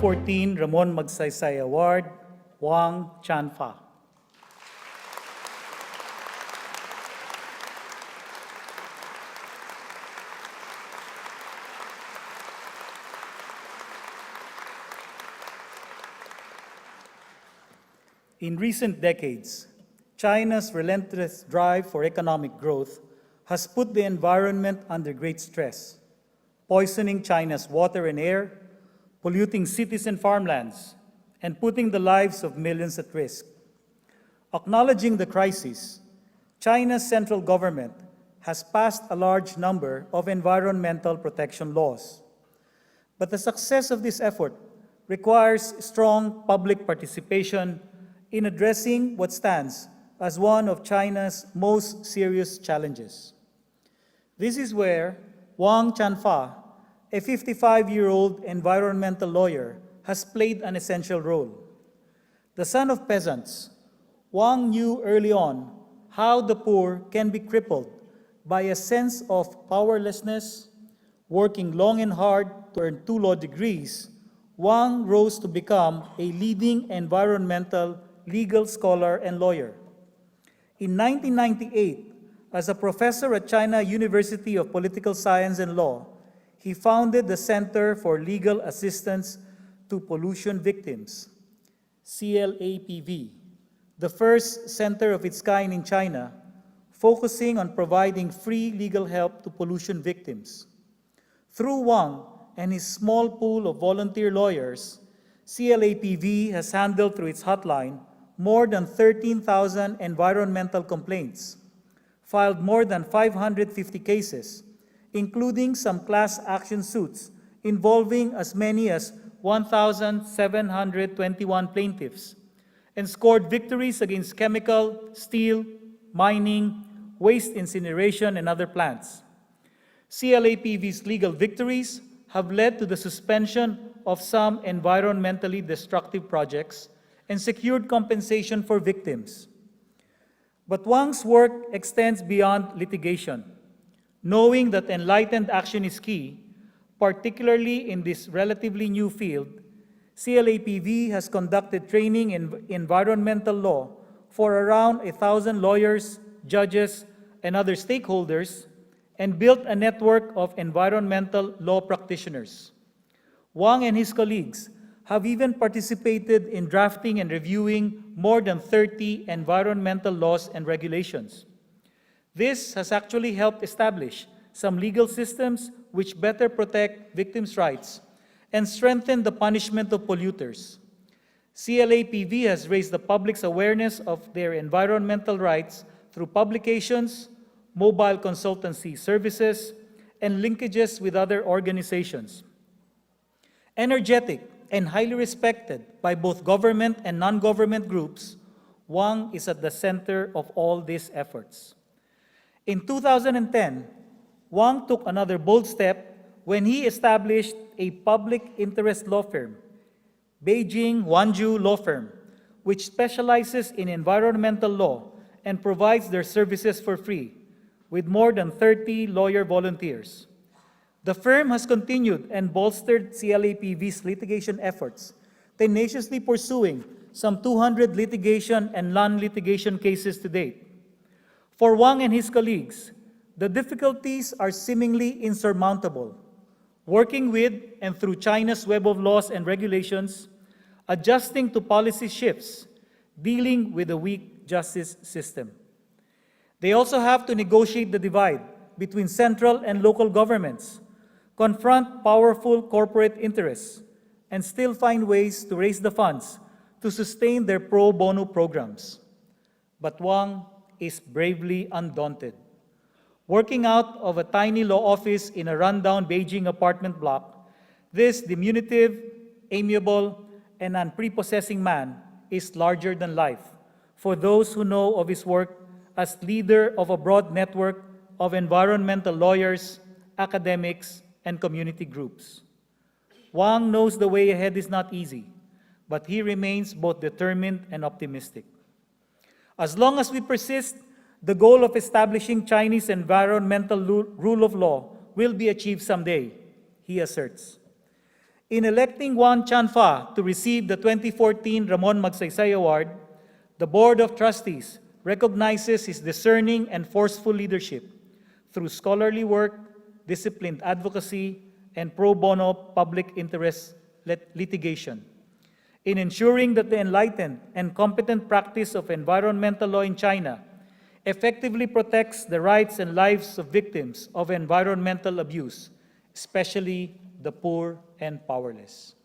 2014 Ramon Magsaysay Awardee WANG CANFA. In recent decades, China's relentless drive for economic growth has put the environment under great stress, poisoning China's water and air, polluting cities and farmlands, and putting the lives of millions at risk. Acknowledging the crisis, China's central government has passed a large number of environmental protection laws. But the success of this effort requires strong public participation in addressing what stands as one of China's most serious challenges. This is where Wang Canfa, a 55-year-old environmental lawyer, has played an essential role. The son of peasants, Wang knew early on how the poor can be crippled by a sense of powerlessness. Working long and hard to earn 2 law degrees, Wang rose to become a leading environmental legal scholar and lawyer. In 1998, as a professor at China University of Political Science and Law, he founded the Center for Legal Assistance to Pollution Victims, CLAPV, the first center of its kind in China, focusing on providing free legal help to pollution victims. Through Wang and his small pool of volunteer lawyers, CLAPV has handled through its hotline more than 13,000 environmental complaints, filed more than 550 cases, including some class action suits involving as many as 1,721 plaintiffs, and scored victories against chemical, steel, mining, waste incineration, and other plants. CLAPV's legal victories have led to the suspension of some environmentally destructive projects and secured compensation for victims. But Wang's work extends beyond litigation. Knowing that enlightened action is key, particularly in this relatively new field, CLAPV has conducted training in environmental law for around 1,000 lawyers, judges, and other stakeholders, and built a network of environmental law practitioners. Wang and his colleagues have even participated in drafting and reviewing more than 30 environmental laws and regulations. This has actually helped establish some legal systems which better protect victims' rights and strengthen the punishment of polluters. CLAPV has raised the public's awareness of their environmental rights through publications, mobile consultancy services, and linkages with other organizations. Energetic and highly respected by both government and non-government groups, Wang is at the center of all these efforts. In 2010, Wang took another bold step when he established a public interest law firm, Beijing Wanzhou Law Firm, which specializes in environmental law and provides their services for free, with more than 30 lawyer volunteers. The firm has continued and bolstered CLAPV's litigation efforts, tenaciously pursuing some 200 litigation and non-litigation cases to date. For Wang and his colleagues, the difficulties are seemingly insurmountable. Working with and through China's web of laws and regulations, adjusting to policy shifts, dealing with a weak justice system. They also have to negotiate the divide between central and local governments, confront powerful corporate interests, and still find ways to raise the funds to sustain their pro bono programs. But Wang is bravely undaunted. Working out of a tiny law office in a rundown Beijing apartment block, this diminutive, amiable, and unprepossessing man is larger than life for those who know of his work as leader of a broad network of environmental lawyers, academics, and community groups. Wang knows the way ahead is not easy, but he remains both determined and optimistic. As long as we persist, the goal of establishing Chinese environmental rule of law will be achieved someday, he asserts. In electing Wang Canfa to receive the 2014 Ramon Magsaysay Award, the Board of Trustees recognizes his discerning and forceful leadership through scholarly work, disciplined advocacy, and pro bono public interest litigation in ensuring that the enlightened and competent practice of environmental law in China effectively protects the rights and lives of victims of environmental abuse, especially the poor and powerless.